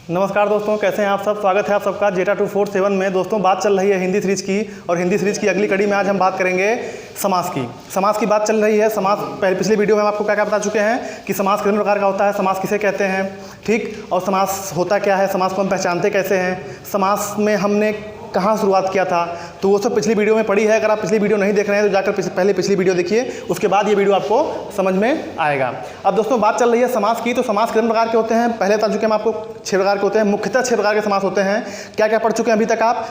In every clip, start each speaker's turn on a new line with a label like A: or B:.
A: नमस्कार दोस्तों, कैसे हैं आप सब। स्वागत है आप सबका जेटा 247 में। दोस्तों बात चल रही है हिंदी सीरीज की, और हिंदी सीरीज की अगली कड़ी में आज हम बात करेंगे समास की। समास की बात चल रही है। समास पिछली वीडियो में हम आपको क्या क्या बता चुके हैं कि समास कितने प्रकार का होता है, समास किसे कहते हैं, ठीक, और समास होता क्या है, समास को हम पहचानते कैसे हैं, समास में हमने कहाँ शुरुआत किया था, तो वो सब पिछली वीडियो में पड़ी है। अगर आप पिछली वीडियो नहीं देख रहे हैं तो जाकर पहले पिछली वीडियो देखिए, उसके बाद ये वीडियो आपको समझ में आएगा। अब दोस्तों बात चल रही है समास की, तो समास कितने प्रकार के होते हैं पहले बता चुके हम आपको। 6 प्रकार के होते हैं, मुख्यतः 6 प्रकार के समास होते हैं। क्या क्या पढ़ चुके हैं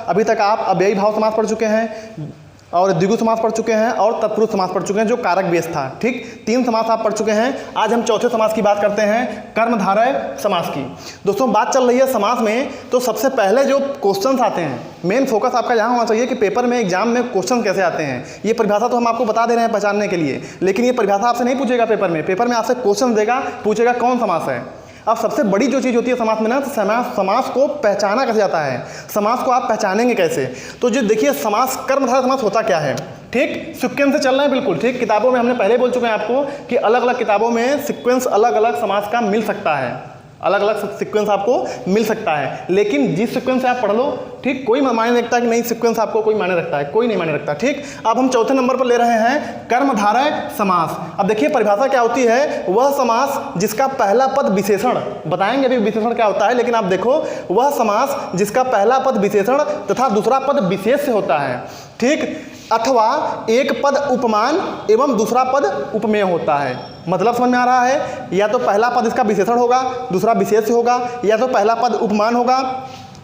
A: अभी तक आप अव्ययी भाव समास पढ़ चुके हैं, और द्विगु समास पढ़ चुके हैं, और तत्पुरुष समास पढ़ चुके हैं जो कारक बेस था, ठीक। 3 समास आप पढ़ चुके हैं। आज हम चौथे समास की बात करते हैं, कर्मधारय समास की। दोस्तों बात चल रही है समास में, तो सबसे पहले जो क्वेश्चंस आते हैं, मेन फोकस आपका यहाँ होना चाहिए कि पेपर में एग्जाम में क्वेश्चन कैसे आते हैं। ये परिभाषा तो हम आपको बता दे रहे हैं पहचानने के लिए, लेकिन ये परिभाषा आपसे नहीं पूछेगा पेपर में आपसे क्वेश्चन देगा, पूछेगा कौन समास है। अब सबसे बड़ी जो चीज़ होती है समास में ना, तो समास को पहचाना कैसे जाता है, समास को आप पहचानेंगे कैसे। तो जो देखिए समास, कर्मधारय समास होता क्या है, ठीक, सीक्वेंस से चल रहे हैं बिल्कुल, ठीक। किताबों में हमने पहले बोल चुके हैं आपको कि अलग अलग किताबों में सीक्वेंस अलग अलग समास का मिल सकता है, अलग अलग सीक्वेंस आपको मिल सकता है, लेकिन जिस सीक्वेंस से आप पढ़ लो, ठीक, कोई मायने रखता है कि नहीं सीक्वेंस आपको कोई मायने रखता है, कोई नहीं मायने रखता, ठीक। अब हम चौथे नंबर पर ले रहे हैं कर्मधारय समास। अब देखिए परिभाषा क्या होती है, वह समास जिसका पहला पद विशेषण, बताएंगे अभी विशेषण क्या होता है, लेकिन आप देखो वह समास जिसका पहला पद विशेषण तथा दूसरा पद विशेष से होता है, ठीक, अथवा एक पद उपमान एवं दूसरा पद उपमेय होता है। मतलब समझ में आ रहा है, या तो पहला पद इसका विशेषण होगा, दूसरा विशेष होगा, या तो पहला पद उपमान होगा,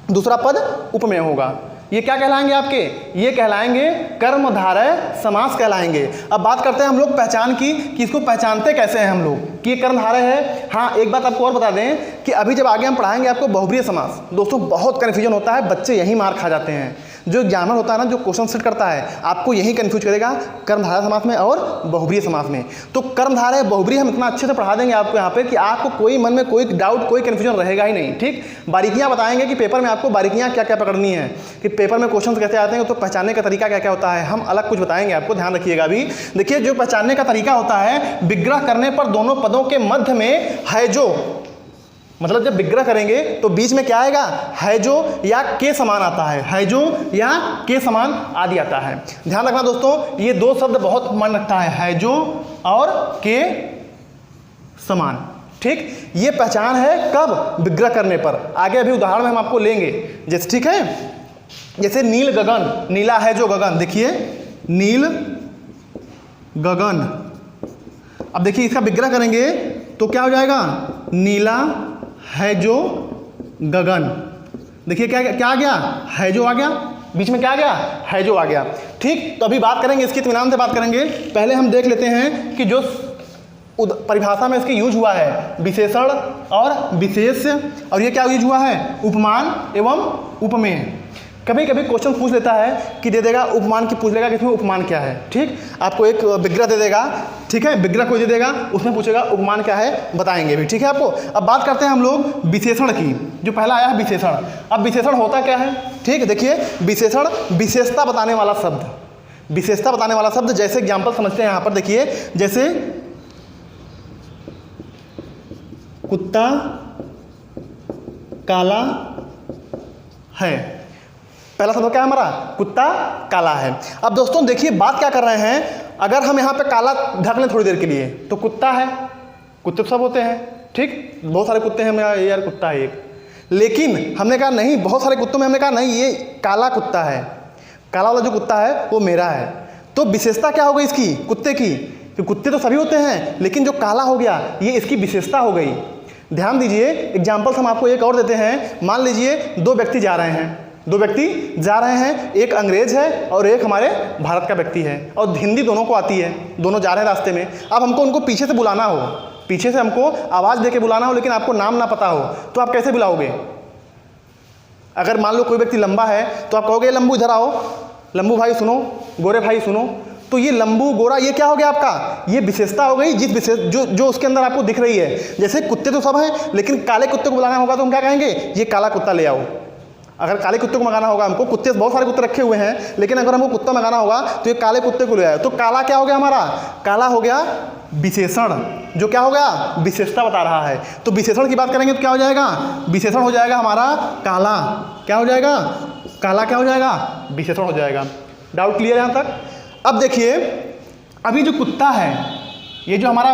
A: दूसरा पद उपमेय होगा। ये क्या कहलाएंगे आपके, ये कहलाएंगे कर्मधारय समास कहलाएंगे। अब बात करते हैं हम लोग पहचान की कि इसको पहचानते कैसे हैं हम लोग कि ये कर्मधारय है। हाँ, एक बात आपको और बता दें कि अभी जब आगे हम पढ़ाएंगे आपको बहुब्रीहि समास, दोस्तों बहुत कन्फ्यूजन होता है, बच्चे यहीं मार खा जाते हैं। जो एग्जामिनर होता है ना, जो क्वेश्चन सेट करता है, आपको यही कंफ्यूज करेगा कर्मधारय समास में और बहुब्रीहि समास में। तो कर्मधारय बहुब्रीहि हम इतना अच्छे से पढ़ा देंगे आपको यहाँ पे कि आपको कोई मन में कोई डाउट, कोई कंफ्यूजन रहेगा ही नहीं, ठीक। बारीकियाँ बताएंगे कि पेपर में आपको बारीकियाँ क्या क्या पकड़नी है, कि पेपर में क्वेश्चन कैसे आते हैं, तो पहचानने का तरीका क्या क्या होता है, हम अलग कुछ बताएंगे आपको, ध्यान रखिएगा। अभी देखिए जो पहचानने का तरीका होता है, विग्रह करने पर दोनों पदों के मध्य में है जो, मतलब जब विग्रह करेंगे तो बीच में क्या आएगा, है जो या के समान आता है जो या के समान आदि आता है। ध्यान रखना दोस्तों, ये 2 शब्द बहुत मन रखता है जो और के समान, ठीक। ये पहचान है कब, विग्रह करने पर। आगे अभी उदाहरण में हम आपको लेंगे, जैसे, ठीक है, जैसे नील गगन, नीला है जो गगन, देखिए नील गगन। अब देखिए इसका विग्रह करेंगे तो क्या हो जाएगा, नीला है जो गगन। देखिए क्या क्या आ गया, है जो आ गया, बीच में क्या आ गया, है जो आ गया, ठीक। तो अभी बात करेंगे इसकी, इत्मीनान से बात करेंगे। पहले हम देख लेते हैं कि जो परिभाषा में इसके यूज हुआ है, विशेषण और विशेष, और ये क्या यूज हुआ है, उपमान एवं उपमेय। कभी कभी क्वेश्चन पूछ लेता है कि दे देगा उपमान की, पूछ लेगा कि इसमें उपमान क्या है, ठीक। आपको एक विग्रह दे देगा, ठीक है, विग्रह कोई दे देगा, उसमें पूछेगा उपमान क्या है, बताएंगे भी, ठीक है आपको। अब बात करते हैं हम लोग विशेषण की। जो पहला आया है विशेषण। अब विशेषण होता क्या है, ठीक, देखिए विशेषण विशेषता बताने वाला शब्द, विशेषता बताने वाला शब्द। जैसे एग्जाम्पल समझते हैं यहाँ पर, देखिए जैसे कुत्ता काला है, पहला शब्द क्या है हमारा, कुत्ता काला है। अब दोस्तों देखिए बात क्या कर रहे हैं, अगर हम यहाँ पे काला ढक लें थोड़ी देर के लिए तो कुत्ता है, कुत्ते तो सब होते हैं, ठीक, बहुत सारे कुत्ते हैं, मेरा यार कुत्ता है एक, लेकिन हमने कहा नहीं, बहुत सारे कुत्तों में हमने कहा नहीं, ये काला कुत्ता है, काला वाला जो कुत्ता है वो मेरा है। तो विशेषता क्या हो गई इसकी, कुत्ते की, तो कुत्ते तो सभी होते हैं, लेकिन जो काला हो गया ये इसकी विशेषता हो गई। ध्यान दीजिए, एग्जाम्पल्स हम आपको एक और देते हैं। मान लीजिए 2 व्यक्ति जा रहे हैं, 2 व्यक्ति जा रहे हैं, एक अंग्रेज है और एक हमारे भारत का व्यक्ति है, और हिंदी दोनों को आती है, दोनों जा रहे हैं रास्ते में। अब हमको उनको पीछे से बुलाना हो, पीछे से हमको आवाज़ दे के बुलाना हो, लेकिन आपको नाम ना पता हो, तो आप कैसे बुलाओगे। अगर मान लो कोई व्यक्ति लंबा है तो आप कहोगे लंबू इधर आओ, लंबू भाई सुनो, गोरे भाई सुनो। तो ये लंबू गोरा ये क्या हो गया आपका, ये विशेषता हो गई, जिस विशेष जो उसके अंदर आपको दिख रही है। जैसे कुत्ते तो सब हैं, लेकिन काले कुत्ते को बुलाना होगा तो हम क्या कहेंगे, ये काला कुत्ता ले आओ। अगर काले कुत्ते को मंगाना होगा हमको, कुत्ते बहुत सारे कुत्ते रखे हुए हैं, लेकिन अगर हमको कुत्ता मंगाना होगा तो ये काले कुत्ते को ले आए। तो काला क्या हो गया हमारा? काला हो गया विशेषण, जो क्या हो गया? विशेषता बता रहा है। तो विशेषण की बात करेंगे तो क्या हो जाएगा? विशेषण हो जाएगा हमारा काला। क्या हो जाएगा? काला क्या हो जाएगा? विशेषण हो जाएगा। डाउट क्लियर यहाँ तक? अब देखिए, अभी जो कुत्ता है, ये जो हमारा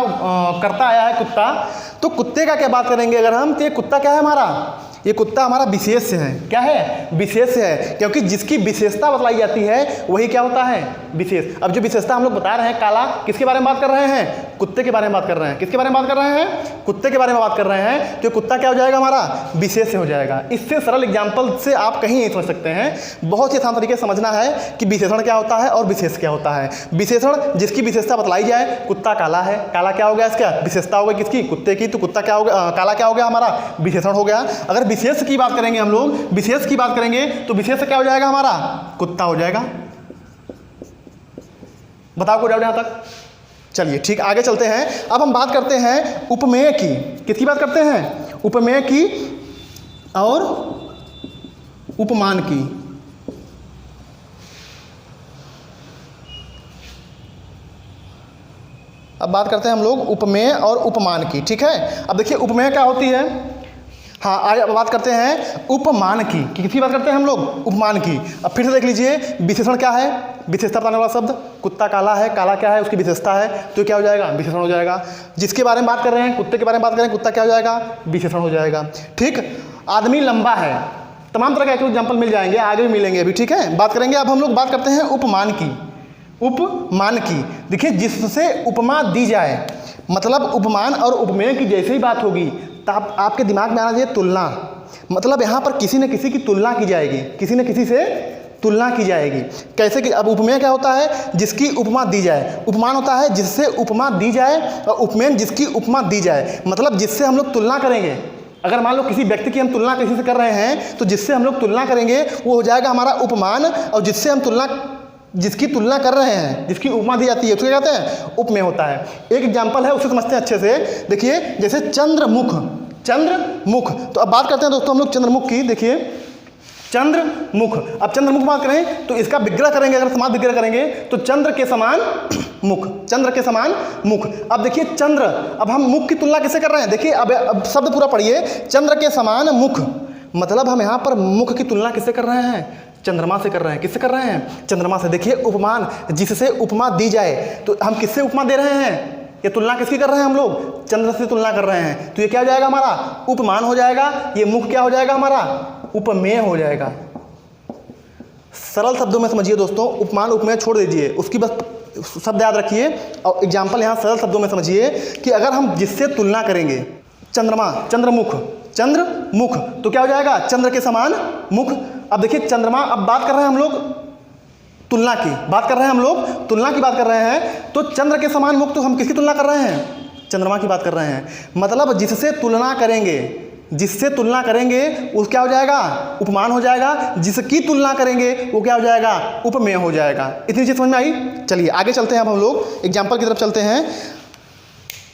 A: करता आया है कुत्ता, तो कुत्ते का क्या बात करेंगे अगर हम, तो ये कुत्ता क्या है हमारा? ये कुत्ता हमारा विशेष है। क्या है? विशेष है, क्योंकि जिसकी विशेषता बतलाई जाती है वही क्या होता है? विशेष। अब जो विशेषता हम लोग बता रहे हैं काला, किसके बारे में बात कर रहे हैं? कुत्ते के बारे में बात कर रहे हैं। किसके बारे में बात कर रहे हैं? कुत्ते के बारे में बात कर रहे हैं। तो कुत्ता क्या हो जाएगा हमारा? विशेष से हो जाएगा। इससे सरल एग्जाम्पल से आप कहीं नहीं समझ सकते हैं। बहुत ही आसान तरीके से समझना है कि विशेषण क्या होता है और विशेष क्या होता है। विशेषण जिसकी विशेषता बतलाई जाए, कुत्ता काला है, काला क्या हो गया? इसका विशेषता हो गई किसकी? कुत्ते की। तो कुत्ता क्या हो गया? काला क्या हो गया हमारा? विशेषण हो गया। अगर विशेष की बात करेंगे हम लोग, विशेष की बात करेंगे तो विशेष क्या हो जाएगा हमारा? कुत्ता हो जाएगा। बताओ कोई डाउट यहां तक? चलिए ठीक, आगे चलते हैं। अब हम बात करते हैं उपमेय की। किसकी बात करते हैं? उपमेय की और उपमान की। अब बात करते हैं हम लोग उपमेय और उपमान की। ठीक है, अब देखिए उपमेय क्या होती है। हाँ, आज बात करते हैं उपमान की। किसकी बात करते हैं हम लोग? उपमान की। अब फिर से देख लीजिए, विशेषण क्या है? विशेषता बताने वाला शब्द। कुत्ता काला है, काला क्या है? उसकी विशेषता है, तो क्या हो जाएगा? विशेषण हो जाएगा। जिसके बारे में बात कर रहे हैं, कुत्ते के बारे में बात करें, कुत्ता क्या हो जाएगा? विशेषण हो जाएगा। ठीक, आदमी लंबा है, तमाम तरह के एग्जाम्पल मिल जाएंगे, आगे भी मिलेंगे अभी। ठीक है, बात करेंगे। अब हम लोग बात करते हैं उपमान की। उपमान की, देखिए जिससे उपमा दी जाए, मतलब उपमान और उपमेय की जैसे ही बात होगी तो आपके दिमाग में आना चाहिए तुलना। मतलब यहाँ पर किसी न किसी की तुलना की जाएगी, किसी न किसी से तुलना की जाएगी। कैसे कि अब उपमेय क्या होता है? जिसकी उपमा दी जाए। उपमान होता है जिससे उपमा दी जाए, और उपमेय जिसकी उपमा दी जाए, मतलब जिससे हम लोग तुलना करेंगे। अगर मान लो किसी व्यक्ति की हम तुलना किसी से कर रहे हैं, तो जिससे हम लोग तुलना करेंगे वो हो जाएगा हमारा उपमान, और जिससे हम जिसकी तुलना कर रहे हैं, जिसकी उपमा दी जाती है, उसको क्या कहते हैं? उपमेय होता है। एक एग्जाम्पल है, उसे समझते हैं अच्छे से। देखिए जैसे चंद्रमुख। चंद्रमुख, तो अब बात करते हैं दोस्तों हम लोग चंद्रमुख की। देखिए चंद्रमुख, अब चंद्रमुख बात करें तो इसका विग्रह करेंगे, अगर समास विग्रह करेंगे तो चंद्र के समान मुख, चंद्र के समान मुख। अब देखिए चंद्र, अब हम मुख की तुलना किससे कर रहे हैं? देखिए अब शब्द पूरा पढ़िए, चंद्र के समान मुख, मतलब हम यहाँ पर मुख की तुलना किससे कर रहे हैं? चंद्रमा से कर रहे हैं। किससे कर रहे हैं? चंद्रमा से। देखिए उपमान, जिससे उपमा दी जाए, तो हम किससे उपमा दे रहे हैं? ये तुलना किसकी कर रहे हैं हम लोग? चंद्र से तुलना कर रहे हैं, तो ये क्या हो जाएगा हमारा? उपमान हो जाएगा। ये मुख क्या हो जाएगा हमारा? उपमेय हो जाएगा। सरल शब्दों में समझिए दोस्तों, उपमान उपमेय छोड़ दीजिए, उसकी बस शब्द याद रखिए और एग्जाम्पल यहाँ सरल शब्दों में समझिए कि अगर हम जिससे तुलना करेंगे, चंद्रमा, चंद्रमुख, चंद्रमुख, तो क्या हो जाएगा? चंद्र के समान मुख। अब देखिए चंद्रमा, अब बात कर रहे हैं हम लोग तुलना की, बात कर रहे हैं हम लोग तुलना की बात कर रहे हैं, तो चंद्र के समान मुख, तो हम किसकी तुलना कर रहे हैं? चंद्रमा की बात कर रहे हैं। मतलब जिससे तुलना करेंगे, जिससे तुलना करेंगे वो क्या हो जाएगा? उपमान हो जाएगा। जिसकी तुलना करेंगे वो क्या हो जाएगा? उपमेय हो जाएगा। इतनी चीज समझ में आई? चलिए आगे चलते हैं। अब हम लोग एग्जाम्पल की तरफ चलते हैं।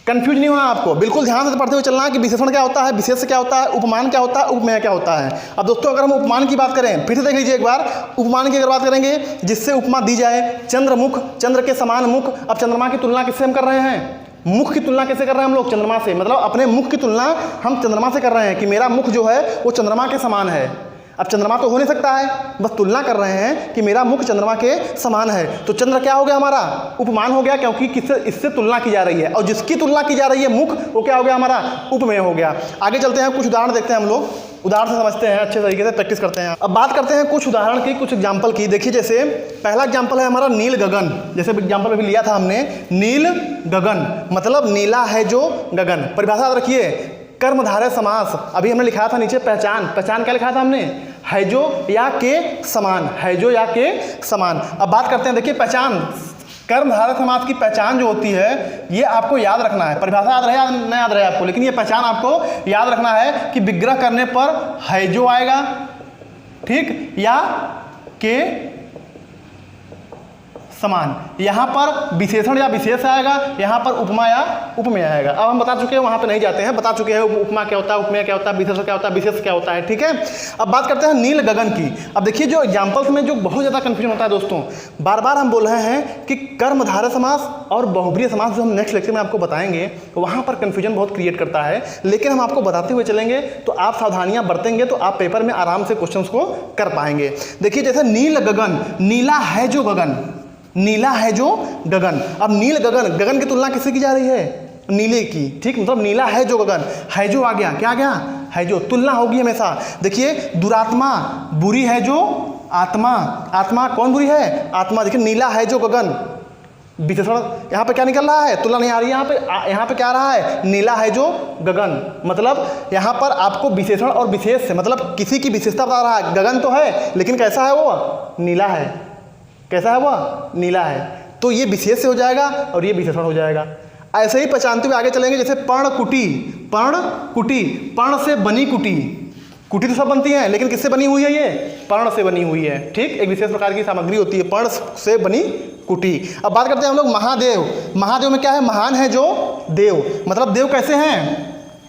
A: कंफ्यूज नहीं होना आपको, बिल्कुल ध्यान से पढ़ते हुए चलना कि विशेषण क्या होता है, विशेष क्या होता है, उपमान क्या होता है, उपमेय क्या होता है। अब दोस्तों अगर हम उपमान की बात करें, फिर से देख लीजिए एक बार, उपमान की अगर बात करेंगे, जिससे उपमा दी जाए, चंद्रमुख, चंद्र के समान मुख। अब चंद्रमा की तुलना किससे हम कर रहे हैं? मुख की तुलना कैसे कर रहे हैं हम लोग? चंद्रमा से। मतलब अपने मुख की तुलना हम चंद्रमा से कर रहे हैं कि मेरा मुख जो है वो चंद्रमा के समान है। अब चंद्रमा तो हो नहीं सकता है, बस तुलना कर रहे हैं कि मेरा मुख चंद्रमा के समान है। तो चंद्र क्या हो गया हमारा? उपमान हो गया, क्योंकि किससे? इससे तुलना की जा रही है, और जिसकी तुलना की जा रही है मुख, वो क्या हो गया हमारा? उपमेय हो गया। आगे चलते हैं, कुछ उदाहरण देखते हैं हम लोग, उदाहरण से समझते हैं, अच्छे तरीके से प्रैक्टिस करते हैं। अब बात करते हैं कुछ उदाहरण की, कुछ एग्जाम्पल की। देखिए जैसे पहला एग्जाम्पल है हमारा नील गगन। जैसे एग्जाम्पल अभी लिया था हमने, नील गगन, मतलब नीला है जो गगन। परिभाषा याद रखिए, कर्मधारय समास। अभी हमने लिखा था नीचे पहचान, पहचान क्या लिखा था हमने? है जो या के समान, है जो या के समान। अब बात करते हैं, देखिए पहचान, कर्मधारय समास की पहचान जो होती है ये आपको याद रखना है। परिभाषा याद रहे या नहीं याद रहे आपको, लेकिन ये पहचान आपको याद रखना है कि विग्रह करने पर है जो आएगा, ठीक, या के समान। यहाँ पर विशेषण या विशेष आएगा, यहाँ पर उपमा या उपमेय आएगा। अब हम बता चुके हैं, वहाँ पे नहीं जाते हैं, बता चुके हैं उपमा क्या होता है, उपमेय क्या होता है, विशेषण क्या होता है, विशेष क्या होता है। ठीक है, अब बात करते हैं नील गगन की। अब देखिए जो एग्जाम्पल्स में जो बहुत ज़्यादा कन्फ्यूजन होता है दोस्तों, बार बार हम बोल रहे हैं कि कर्मधारय समास और बहुब्रीहि समास जो हम नेक्स्ट लेक्चर में आपको बताएंगे, वहाँ पर कन्फ्यूजन बहुत क्रिएट करता है, लेकिन हम आपको बताते हुए चलेंगे तो आप सावधानियाँ बरतेंगे तो आप पेपर में आराम से क्वेश्चंस को कर पाएंगे। देखिए जैसे नील गगन, नीला है जो गगन, नीला है जो गगन। अब नील गगन, गगन की तुलना किससे की जा रही है? नीले की। ठीक, मतलब नीला है जो गगन, है जो आ गया, क्या आ गया? है जो। तुलना होगी हमेशा। देखिए दुरात्मा, बुरी है जो आत्मा, आत्मा कौन बुरी है? आत्मा। देखिए नीला है जो गगन, विशेषण यहाँ पे क्या निकल रहा है? तुलना नहीं आ रही है यहाँ पे क्या आ रहा है? नीला है जो गगन। मतलब यहाँ पर आपको विशेषण और विशेष से मतलब किसी की विशेषता बता रहा है। गगन तो है लेकिन कैसा है वो? नीला है। कैसा है वो? नीला है। तो ये विशेष से हो जाएगा और ये विशेषण हो जाएगा। ऐसे ही पहचानते हुए आगे चलेंगे। जैसे पर्णकुटी, पर्णकुटी, पर्ण से बनी कुटी। कुटी तो सब बनती हैं लेकिन किससे बनी हुई है? ये पर्ण से बनी हुई है। ठीक, एक विशेष प्रकार की सामग्री होती है, पर्ण से बनी कुटी। अब बात करते हैं हम लोग महादेव। महादेव में क्या है? महान है जो देव। मतलब देव कैसे हैं?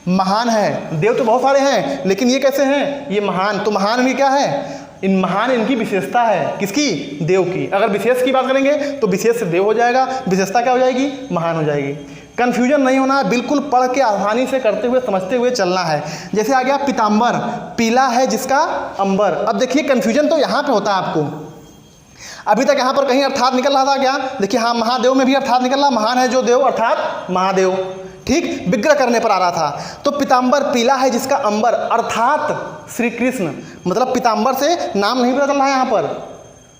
A: महान है। देव तो बहुत सारे हैं लेकिन ये कैसे हैं? ये महान। तो महान में क्या है? इन महान इनकी विशेषता है। किसकी? देव की। अगर विशेष की बात करेंगे तो विशेष से देव हो जाएगा, विशेषता क्या हो जाएगी? महान हो जाएगी। कन्फ्यूजन नहीं होना है, बिल्कुल पढ़ के आसानी से करते हुए समझते हुए चलना है। जैसे आ गया पीताम्बर, पीला है जिसका अंबर। अब देखिए कन्फ्यूजन तो यहाँ पे होता है आपको। अभी तक यहाँ पर कहीं अर्थात निकल रहा था क्या? देखिए हाँ, महादेव में भी अर्थात निकल रहा, महान है जो देव अर्थात महादेव। ठीक, विग्रह करने पर आ रहा था। तो पीताम्बर, पीला है जिसका अंबर अर्थात श्री कृष्ण। मतलब पीताम्बर से नाम नहीं पता चल रहा है यहाँ पर,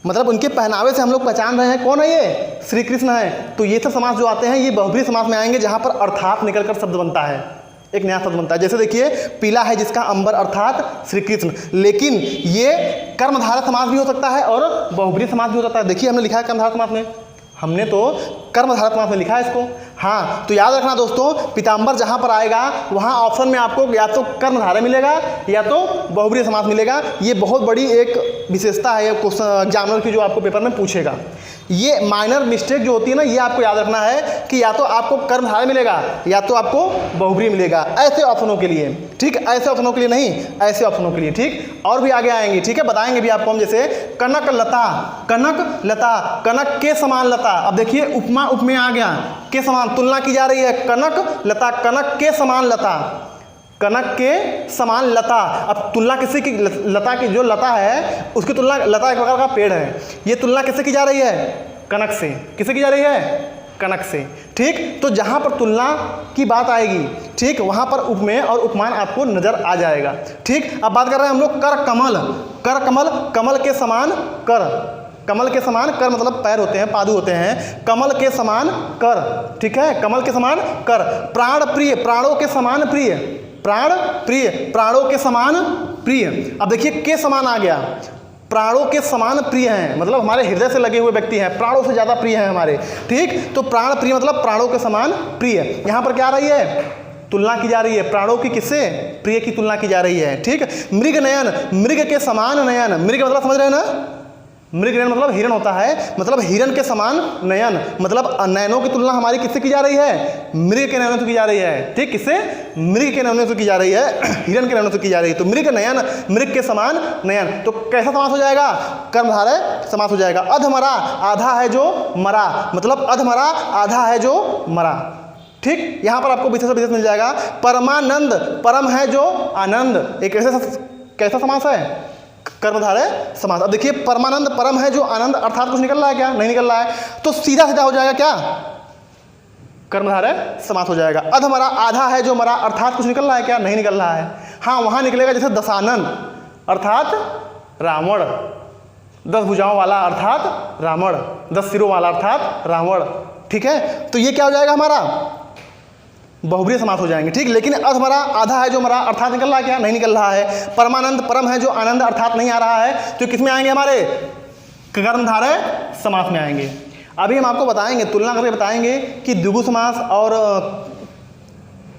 A: मतलब उनके पहनावे से हम लोग पहचान रहे हैं कौन है ये? श्री कृष्ण है। तो ये सब समास जो आते हैं ये बहुब्रीहि समास में आएंगे जहाँ पर अर्थात निकलकर शब्द बनता है, एक नया शब्द बनता है। जैसे देखिए पीला है जिसका अंबर अर्थात श्री कृष्ण। लेकिन ये कर्मधारय समास भी हो सकता है और बहुब्रीहि समास भी हो सकता है। देखिए हमने लिखा है कर्मधारय समास में, हमने तो कर्मधारय समास में लिखा है इसको। हाँ, तो याद रखना दोस्तों, पीताम्बर जहाँ पर आएगा वहाँ ऑप्शन में आपको या तो कर्मधारय मिलेगा या तो बहुब्रीहि समास मिलेगा। ये बहुत बड़ी एक विशेषता है क्वेश्चन एग्जामिनर की जो आपको पेपर में पूछेगा। ये माइनर मिस्टेक जो होती है ना, ये आपको याद रखना है कि या तो आपको कर्मधारय मिलेगा या तो आपको बहुब्रीहि मिलेगा, ऐसे ऑप्शनों के लिए। ठीक, ऐसे ऑप्शनों के लिए नहीं, ऐसे ऑप्शनों के लिए। ठीक, और भी आगे आएंगे। ठीक है, बताएंगे भी आपको हम। जैसे कनक लता, कनक लता, कनक के समान लता। अब देखिए उपमा उपमेय आ गया, के समान तुलना की जा रही है। कनक लता, कनक के समान लता, कनक के समान लता। अब तुलना किससे की? लता की जो लता है उसकी तुलना, लता एक प्रकार का पेड़ है, ये तुलना किससे की जा रही है? कनक से। किससे की जा रही है? कनक से। ठीक, तो जहाँ पर तुलना की बात आएगी, ठीक, वहाँ पर उपमेय और उपमान आपको नजर आ जाएगा। ठीक, अब बात कर रहे हैं हम लोग कर कमल, कर कमल, कमल के समान कर, कमल के समान कर मतलब पैर होते हैं, पादु होते हैं, कमल के समान कर। ठीक है, कमल के समान कर। प्राण प्रिय, प्राणों के समान प्रिय, प्राण प्रिय, प्राणों के समान प्रिय। अब देखिए के समान आ गया, प्राणों के समान प्रिय हैं, मतलब हमारे हृदय से लगे हुए व्यक्ति हैं, प्राणों से ज़्यादा प्रिय हैं हमारे। ठीक, तो प्राण प्रिय मतलब प्राणों के समान प्रिय। यहाँ पर क्या आ रही है? तुलना की जा रही है प्राणों की, किससे? प्रिय की तुलना की जा रही है। ठीक, मृग नयन, मृग के समान नयन। मृग मतलब समझ रहे हैं ना? मृग नयन मतलब हिरण होता है, मतलब हिरण के समान नयन, मतलब नयनों की तुलना हमारी किससे की जा रही है? मृग के नयनों से की जा रही है। ठीक, किससे? मृग के नयनों से की जा रही है, हिरण के नयनों से की जा रही है। तो मृग नयन, मृग के समान नयन। तो कैसा समास हो जाएगा? कर्मधारय समास हो जाएगा। अधमरा, आधा है जो मरा, मतलब अधमरा आधा है जो मरा। ठीक, यहाँ पर आपको विशेष विशेष मिल जाएगा। परमानंद, परम है जो आनंद। एक कैसा समास है? कर्मधारय समास। अब देखिए परमानंद, परम है जो आनंद, अर्थात कुछ निकल रहा है क्या? नहीं निकल रहा है, तो सीधा सीधा हो जाएगा क्या? कर्मधारय समास हो जाएगा। अधमरा, आधा है जो मरा, अर्थात कुछ निकल रहा है क्या? नहीं निकल रहा है। हाँ, वहां निकलेगा जैसे दशानन अर्थात रावण, 10 भुजाओं वाला अर्थात रावण, 10 सिरों वाला अर्थात रावण। ठीक है, तो ये क्या हो जाएगा हमारा? बहुब्रीहि समास हो जाएंगे। ठीक, लेकिन अधमरा, आधा है जो मरा, अर्थात निकल रहा है क्या? नहीं निकल रहा है। परमानंद, परम है जो आनंद, अर्थात नहीं आ रहा है। तो किस में आएंगे? हमारे कर्मधारय समास में आएंगे। अभी हम आपको बताएंगे, तुलना करके बताएंगे कि द्विगु समास और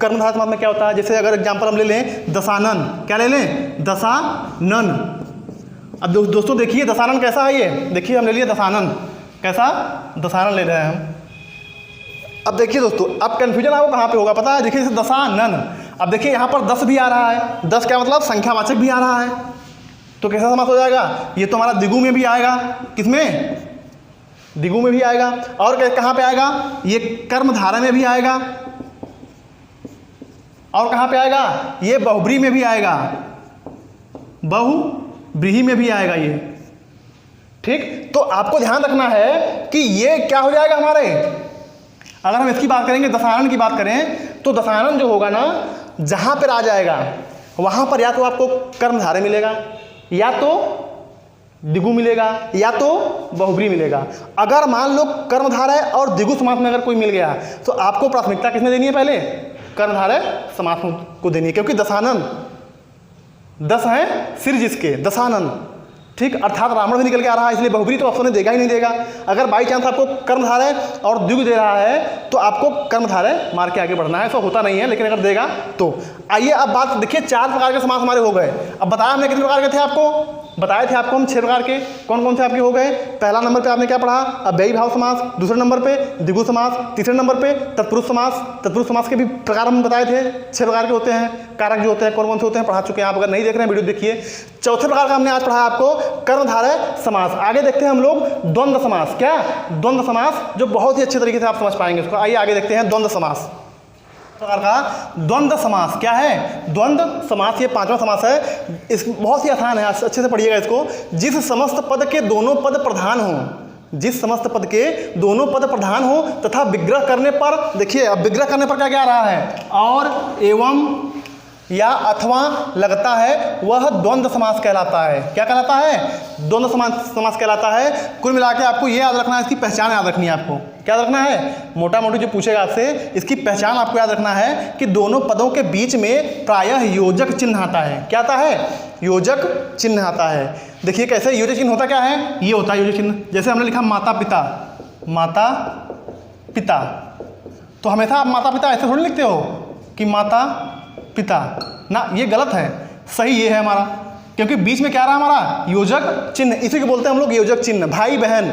A: कर्मधारय समास में क्या होता है। जैसे अगर एग्जाम्पल हम ले लें दशानन, क्या ले लें? दशानन। अब दोस्तों देखिए दशानन कैसा है ये, देखिए हम ले लिए दशानन, कैसा, दशानन ले रहे हैं हम। अब देखिए दोस्तों, अब कन्फ्यूजन आपको कहाँ पे होगा पता है, देखिए जैसे दशानन, अब देखिए यहाँ पर 10 भी आ रहा है, 10 क्या मतलब संख्यावाचक भी आ रहा है, तो कैसा समास हो जाएगा, ये तो हमारा द्विगु में भी आएगा, किसमें, द्विगु में भी आएगा, और कहाँ पे आएगा, ये कर्मधारय में भी आएगा, और कहाँ पे आएगा, ये बहुब्रीहि में भी आएगा, बहुब्रीहि में भी आएगा ये, ठीक। तो आपको ध्यान रखना है कि ये क्या हो जाएगा हमारे, अगर हम इसकी बात करेंगे, दशानन की बात करें, तो दशानन जो होगा ना, जहाँ पर आ जाएगा वहाँ पर या तो आपको कर्मधारय मिलेगा, या तो द्विगु मिलेगा, या तो बहुब्रीहि मिलेगा। अगर मान लो कर्मधारय और द्विगु समास में अगर कोई मिल गया तो आपको प्राथमिकता किसमें देनी है, पहले कर्मधारय समास को देनी है, क्योंकि दशानन 10 हैं सिर जिसके, दशानन, ठीक, अर्थात ब्राह्मण भी निकल के आ रहा है, इसलिए बहुब्रीहि तो ऑप्शन में देगा ही नहीं देगा। अगर बाई चांस आपको कर्मधारय और द्विगु दे रहा है तो आपको कर्मधारय मार के आगे बढ़ना है, ऐसा होता नहीं है, लेकिन अगर देगा तो। आइए अब बात देखिए, 4 प्रकार के समास हमारे हो गए। अब बताया हमने कितने प्रकार के थे, आपको बताए थे आपको हम 6 प्रकार के, कौन कौन से आपके हो गए। पहला नंबर पे आपने क्या पढ़ा, अव्ययी भाव समास, दूसरे नंबर पे द्विगु समास, तीसरे नंबर पे तत्पुरुष समास। तत्पुरुष समास के भी प्रकार हम बताए थे, 6 प्रकार के होते हैं, कारक जो होते हैं कौन कौन से होते हैं पढ़ा चुके हैं आप, अगर नहीं देख रहे हैं वीडियो देखिए। चौथे प्रकार का हमने आज पढ़ा आपको कर्मधारय समास। आगे देखते हैं हम लोग द्वंद्व समास, क्या द्वंद्व समास, जो बहुत ही अच्छे तरीके से आप समझ पाएंगे उसको। आइए आगे देखते हैं द्वंद्व समास। प्रकार का द्वंद्व समास क्या है, द्वंद्व समास ये 5वां समास है। इस बहुत ही आसान है, अच्छे से पढ़िएगा इसको। जिस समस्त पद के दोनों पद प्रधान हो, जिस समस्त पद के दोनों पद प्रधान हो तथा विग्रह करने पर, देखिए अब विग्रह करने पर क्या क्या आ रहा है, और एवं या अथवा लगता है, वह द्वंद्व समास कहलाता है। क्या कहलाता है, द्वंद्व समास कहलाता है। कुल मिला के आपको ये याद रखना है, इसकी पहचान याद रखनी है आपको। क्या रखना है, मोटा मोटी जो पूछेगा आपसे, इसकी पहचान आपको याद रखना है कि दोनों पदों के बीच में प्रायः योजक चिन्ह आता है। क्या आता है, योजक चिन्ह आता है। देखिए कैसे योजक चिन्ह होता क्या है, ये होता है योजक चिन्ह। जैसे हमने लिखा माता पिता, माता पिता, तो हमेशा आप माता पिता ऐसे थोड़ी लिखते हो कि माता पिता ना, ये गलत है, सही ये है हमारा, क्योंकि बीच में क्या रहा हमारा, योजक चिन्ह, इसी को बोलते हैं हम लोग योजक चिन्ह। भाई बहन,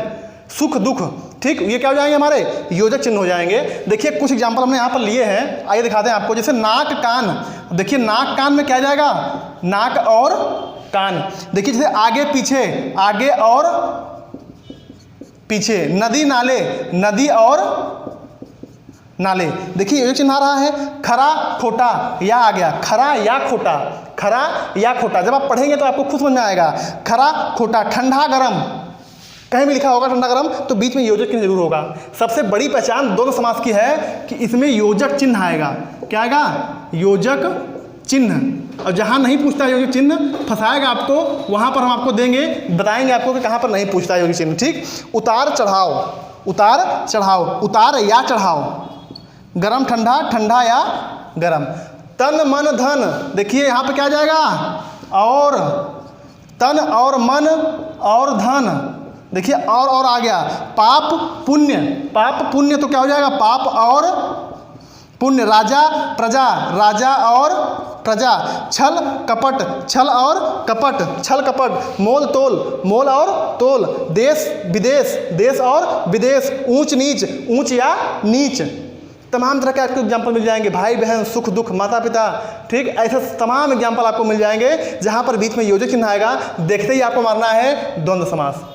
A: सुख दुख, ठीक, ये क्या हो जाएंगे हमारे, योजक चिन्ह हो जाएंगे। देखिए कुछ एग्जाम्पल हमने यहाँ पर लिए हैं, आइए दिखाते हैं आपको। जैसे नाक कान, देखिए नाक कान में क्या जाएगा, नाक और कान। देखिए जैसे आगे पीछे, आगे और पीछे। नदी नाले, नदी और नाले, देखिए योजक चिन्ह आ रहा है। खरा खोटा, या आ गया, खरा या खोटा, खरा या खोटा। जब आप पढ़ेंगे तो आपको खुद समझ में आएगा, खरा खोटा। ठंडा गरम, कहीं भी लिखा होगा ठंडा गरम तो बीच में योजक चिन्ह जरूर होगा। सबसे बड़ी पहचान द्वंद्व समास की है कि इसमें योजक चिन्ह आएगा। क्या आएगा, योजक चिन्ह। और जहाँ नहीं पूछता है योजक चिन्ह, फंसाएगा आपको, वहाँ पर हम आपको देंगे, बताएंगे आपको कि कहाँ पर नहीं पूछता है योजक चिन्ह, ठीक। उतार चढ़ाव, उतार चढ़ाव, उतार या चढ़ाव। गरम ठंडा, ठंडा या गरम। तन मन धन, देखिए यहाँ पे क्या जाएगा, और तन और मन और धन, देखिए और आ गया। पाप पुण्य, पाप पुण्य तो क्या हो जाएगा, पाप और पुण्य। राजा प्रजा, राजा और प्रजा। छल कपट, छल और कपट, छल कपट। मोल तोल, मोल और तोल। देश विदेश, देश और विदेश। ऊंच नीच, ऊंच या नीच। तमाम तरह के आपको एग्जाम्पल मिल जाएंगे। भाई बहन, सुख दुख, माता पिता, ठीक, ऐसे तमाम एग्जाम्पल आपको मिल जाएंगे जहाँ पर बीच में योजक चिन्ह आएगा। देखते ही आपको मारना है द्वंद्व समास।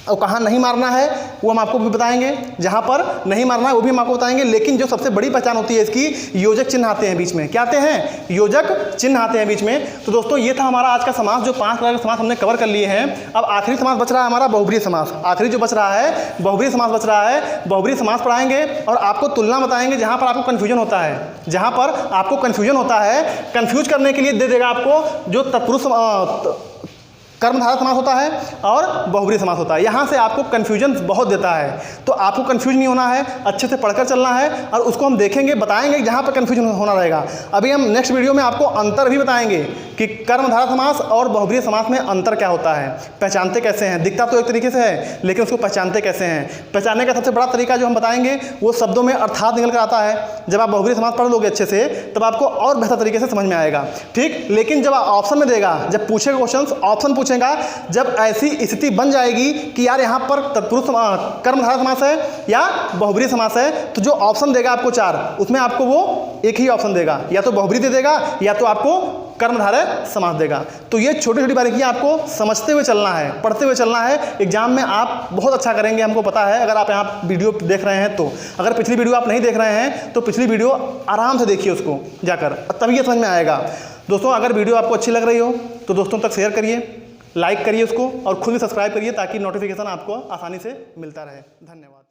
A: और कहाँ नहीं मारना है वो हम आपको भी बताएंगे, जहाँ पर नहीं मारना है वो भी हम आपको बताएंगे। लेकिन जो सबसे बड़ी पहचान होती है इसकी, योजक चिन्ह आते हैं बीच में। क्या आते हैं, योजक चिन्ह आते हैं बीच में। तो दोस्तों ये था हमारा आज का समास, जो 5 प्रकार के समास हमने कवर कर लिए हैं। अब आखिरी समास बच रहा है हमारा बहुब्रीहि समास। आखिरी जो बच रहा है बहुब्रीहि समास बच रहा है। बहुब्रीहि समास पढ़ाएंगे और आपको तुलना बताएंगे जहाँ पर आपको कन्फ्यूजन होता है, जहाँ पर आपको कन्फ्यूजन होता है। कन्फ्यूज करने के लिए दे देगा आपको जो तत्पुरुष कर्मधारय समास होता है और बहुब्रीहि समास होता है। यहाँ से आपको कन्फ्यूजन बहुत देता है, तो आपको कन्फ्यूज नहीं होना है, अच्छे से पढ़कर चलना है और उसको हम देखेंगे, बताएंगे जहाँ पर कन्फ्यूजन होना रहेगा। अभी हम नेक्स्ट वीडियो में आपको अंतर भी बताएंगे कि कर्मधारय समास और बहुब्रीहि समास में अंतर क्या होता है, पहचानते कैसे हैं। दिखता तो एक तरीके से है लेकिन उसको पहचानते कैसे हैं। पहचानने का सबसे बड़ा तरीका जो हम बताएंगे वो शब्दों में अर्थात निकल कर आता है। जब आप बहुब्रीहि समास पढ़ लोगे अच्छे से तब आपको और बेहतर तरीके से समझ में आएगा, ठीक। लेकिन जब ऑप्शन में देगा, जब पूछेगा क्वेश्चन, ऑप्शन पूछेगा जब ऐसी स्थिति बन जाएगी कि यार यहाँ पर तत्पुरुष कर्मधारय समास है या बहुब्रीहि समास है, तो जो ऑप्शन देगा आपको 4, उसमें आपको वो एक ही ऑप्शन देगा, या तो बहुब्रीहि दे देगा या तो आपको कर्मधारय समास देगा। तो ये छोटी छोटी बारीकियां आपको समझते हुए चलना है, पढ़ते हुए चलना है। एग्जाम में आप बहुत अच्छा करेंगे, हमको पता है। अगर आप यहाँ वीडियो देख रहे हैं तो, अगर पिछली वीडियो आप नहीं देख रहे हैं तो पिछली वीडियो आराम से देखिए उसको जाकर, तभी ये समझ में आएगा। दोस्तों अगर वीडियो आपको अच्छी लग रही हो तो दोस्तों तक शेयर करिए, लाइक करिए उसको, और खुद भी सब्सक्राइब करिए ताकि नोटिफिकेशन आपको आसानी से मिलता रहे। धन्यवाद।